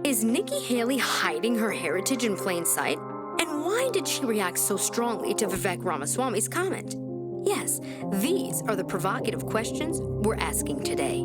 Is Nikki Haley hiding her heritage in plain sight? And why did she react so strongly to Vivek Ramaswamy's comment? Yes, these are the provocative questions we're asking today.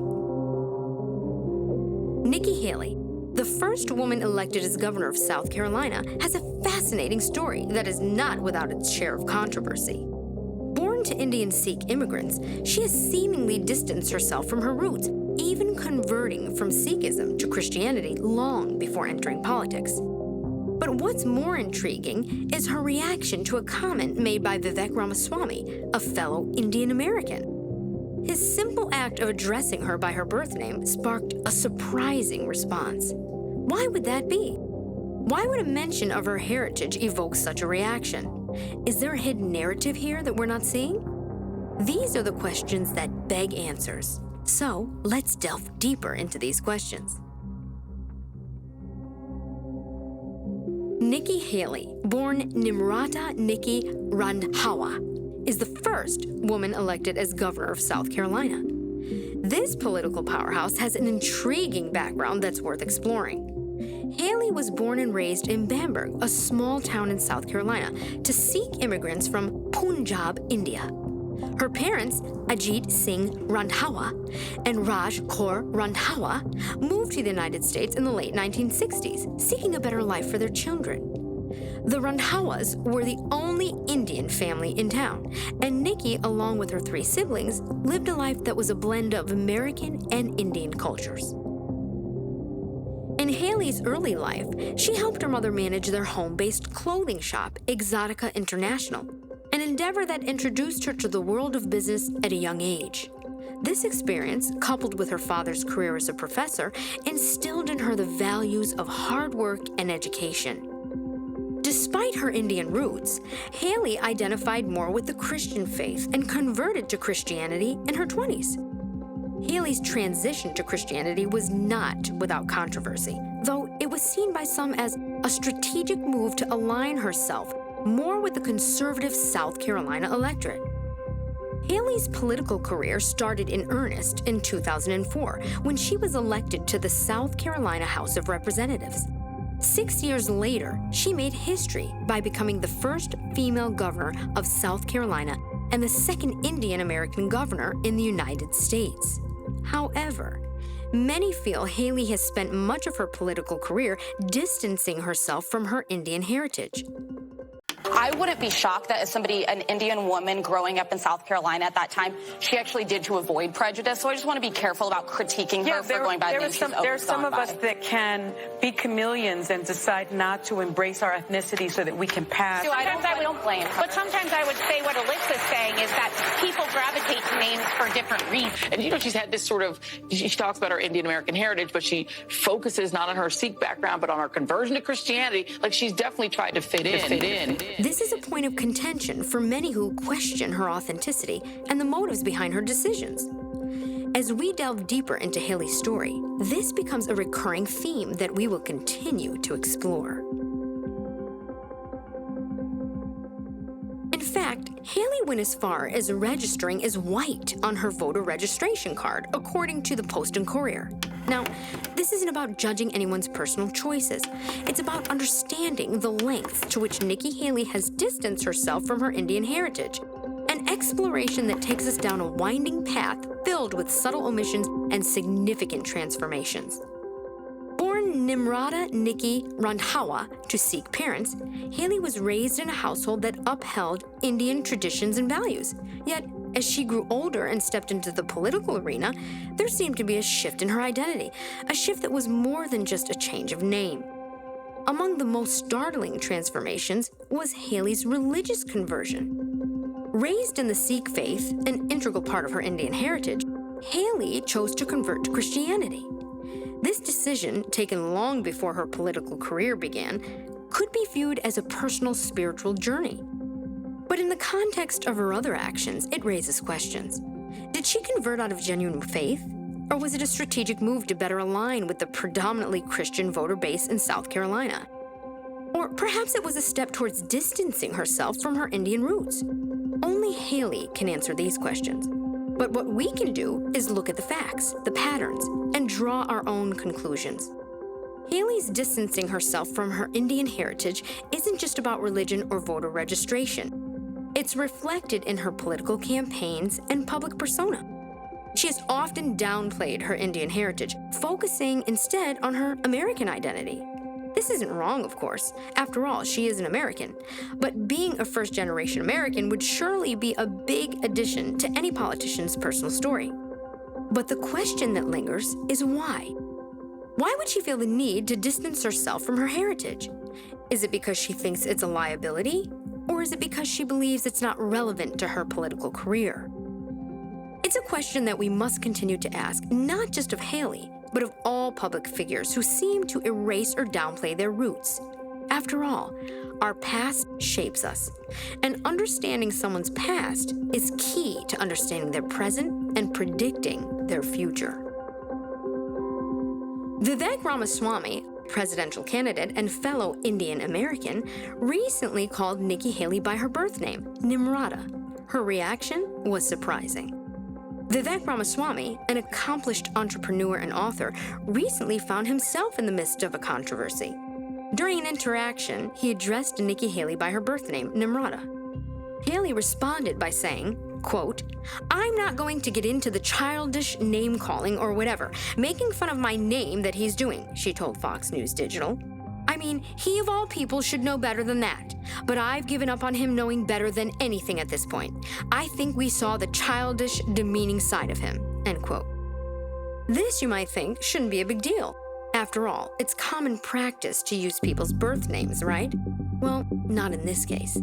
Nikki Haley, the first woman elected as governor of South Carolina, has a fascinating story that is not without its share of controversy. Born to Indian Sikh immigrants, she has seemingly distanced herself from her roots, even converting from Sikhism to Christianity long before entering politics. But what's more intriguing is her reaction to a comment made by Vivek Ramaswamy, a fellow Indian American. His simple act of addressing her by her birth name sparked a surprising response. Why would that be? Why would a mention of her heritage evoke such a reaction? Is there a hidden narrative here that we're not seeing? These are the questions that beg answers. So let's delve deeper into these questions. Nikki Haley, born Nimada Nikki Randhawa, is the first woman elected as governor of South Carolina. This political powerhouse has an intriguing background that's worth exploring. Haley was born and raised in Bamberg, a small town in South Carolina, to Sikh immigrants from Punjab, India. Her parents, Ajit Singh Randhawa and Raj Kaur Randhawa, moved to the United States in the late 1960s, seeking a better life for their children. The Randhawas were the only Indian family in town, and Nikki, along with her 3 siblings, lived a life that was a blend of American and Indian cultures. In Haley's early life, she helped her mother manage their home-based clothing shop, Exotica International, an endeavor that introduced her to the world of business at a young age. This experience, coupled with her father's career as a professor, instilled in her the values of hard work and education. Despite her Indian roots, Haley identified more with the Christian faith and converted to Christianity in her 20s. Haley's transition to Christianity was not without controversy, though it was seen by some as a strategic move to align herself more with the conservative South Carolina electorate. Haley's political career started in earnest in 2004 when she was elected to the South Carolina House of Representatives. 6 years later, she made history by becoming the first female governor of South Carolina and the second Indian American governor in the United States. However, many feel Haley has spent much of her political career distancing herself from her Indian heritage. I wouldn't be shocked that as an Indian woman growing up in South Carolina at that time, she actually did to avoid prejudice. So I just want to be careful about critiquing her for going by the name she's overgone by. There are some of us that can be chameleons and decide not to embrace our ethnicity so that we can pass. So I don't blame her. But sometimes I would say what Alyssa's saying is that people gravitate to names for different reasons. And she's had this she talks about her Indian American heritage, but she focuses not on her Sikh background, but on her conversion to Christianity. Like, she's definitely tried to fit in. This is a point of contention for many who question her authenticity and the motives behind her decisions. As we delve deeper into Haley's story, this becomes a recurring theme that we will continue to explore. In fact, Haley went as far as registering as white on her voter registration card, according to the Post and Courier. Now, this isn't about judging anyone's personal choices. It's about understanding the lengths to which Nikki Haley has distanced herself from her Indian heritage, an exploration that takes us down a winding path filled with subtle omissions and significant transformations. Born Nimada Nikki Randhawa to Sikh parents, Haley was raised in a household that upheld Indian traditions and values. Yet, as she grew older and stepped into the political arena, there seemed to be a shift in her identity, a shift that was more than just a change of name. Among the most startling transformations was Haley's religious conversion. Raised in the Sikh faith, an integral part of her Indian heritage, Haley chose to convert to Christianity. This decision, taken long before her political career began, could be viewed as a personal spiritual journey. But in the context of her other actions, it raises questions. Did she convert out of genuine faith? Or was it a strategic move to better align with the predominantly Christian voter base in South Carolina? Or perhaps it was a step towards distancing herself from her Indian roots. Only Haley can answer these questions. But what we can do is look at the facts, the patterns, and draw our own conclusions. Haley's distancing herself from her Indian heritage isn't just about religion or voter registration. It's reflected in her political campaigns and public persona. She has often downplayed her Indian heritage, focusing instead on her American identity. This isn't wrong, of course. After all, she is an American. But being a first-generation American would surely be a big addition to any politician's personal story. But the question that lingers is why? Why would she feel the need to distance herself from her heritage? Is it because she thinks it's a liability? Or is it because she believes it's not relevant to her political career? It's a question that we must continue to ask, not just of Haley, but of all public figures who seem to erase or downplay their roots. After all, our past shapes us, and understanding someone's past is key to understanding their present and predicting their future. Vivek Ramaswamy, presidential candidate and fellow Indian American, recently called Nikki Haley by her birth name, Nimada. Her reaction was surprising. Vivek Ramaswamy, an accomplished entrepreneur and author, recently found himself in the midst of a controversy. During an interaction, he addressed Nikki Haley by her birth name, Nimrata. Haley responded by saying, quote, "I'm not going to get into the childish name-calling or whatever, making fun of my name that he's doing," she told Fox News Digital. "I mean, he of all people should know better than that. But I've given up on him knowing better than anything at this point. I think we saw the childish, demeaning side of him," end quote. This, you might think, shouldn't be a big deal. After all, it's common practice to use people's birth names, right? Well, not in this case.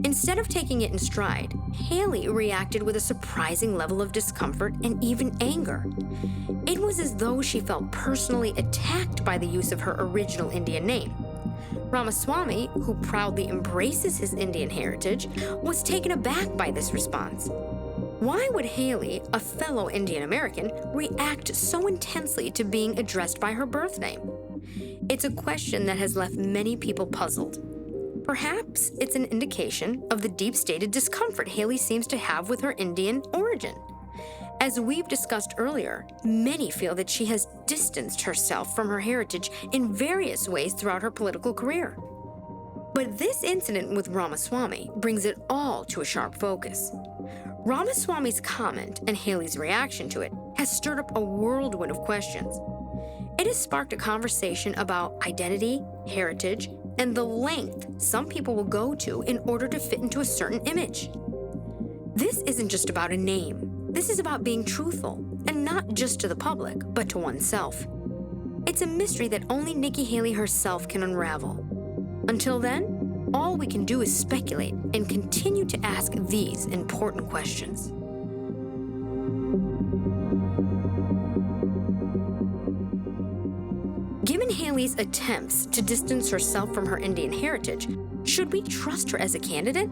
Instead of taking it in stride, Haley reacted with a surprising level of discomfort and even anger. It was as though she felt personally attacked by the use of her original Indian name. Ramaswamy, who proudly embraces his Indian heritage, was taken aback by this response. Why would Haley, a fellow Indian American, react so intensely to being addressed by her birth name? It's a question that has left many people puzzled. Perhaps it's an indication of the deep-stated discomfort Haley seems to have with her Indian origin. As we've discussed earlier, many feel that she has distanced herself from her heritage in various ways throughout her political career. But this incident with Ramaswamy brings it all to a sharp focus. Ramaswamy's comment and Haley's reaction to it has stirred up a whirlwind of questions. It has sparked a conversation about identity, heritage, and the length some people will go to in order to fit into a certain image. This isn't just about a name. This is about being truthful, and not just to the public, but to oneself. It's a mystery that only Nikki Haley herself can unravel. Until then, all we can do is speculate and continue to ask these important questions. Given Haley's attempts to distance herself from her Indian heritage, should we trust her as a candidate?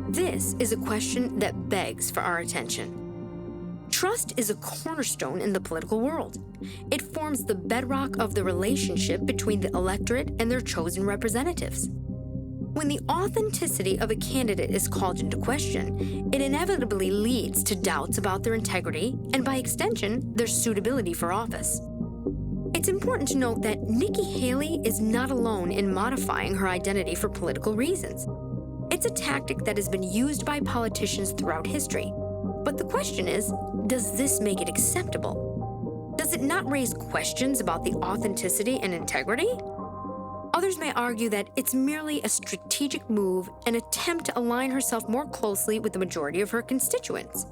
This is a question that begs for our attention. Trust is a cornerstone in the political world. It forms the bedrock of the relationship between the electorate and their chosen representatives. When the authenticity of a candidate is called into question, it inevitably leads to doubts about their integrity and, by extension, their suitability for office. It's important to note that Nikki Haley is not alone in modifying her identity for political reasons. It's a tactic that has been used by politicians throughout history. But the question is, does this make it acceptable? Does it not raise questions about the authenticity and integrity? Others may argue that it's merely a strategic move, an attempt to align herself more closely with the majority of her constituents.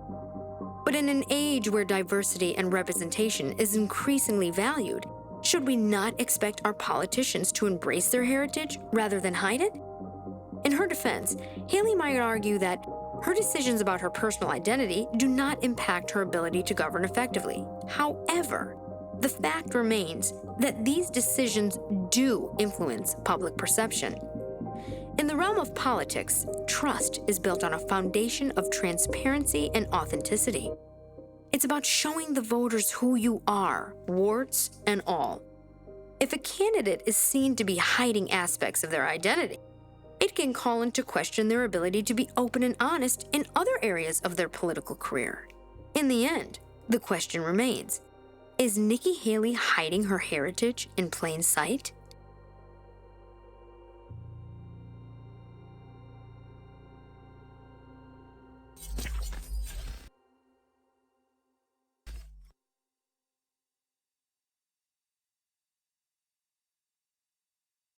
But in an age where diversity and representation is increasingly valued, should we not expect our politicians to embrace their heritage rather than hide it? In her defense, Haley might argue that her decisions about her personal identity do not impact her ability to govern effectively. However, the fact remains that these decisions do influence public perception. In the realm of politics, trust is built on a foundation of transparency and authenticity. It's about showing the voters who you are, warts and all. If a candidate is seen to be hiding aspects of their identity, it can call into question their ability to be open and honest in other areas of their political career. In the end, the question remains, Is Nikki Haley hiding her heritage in plain sight?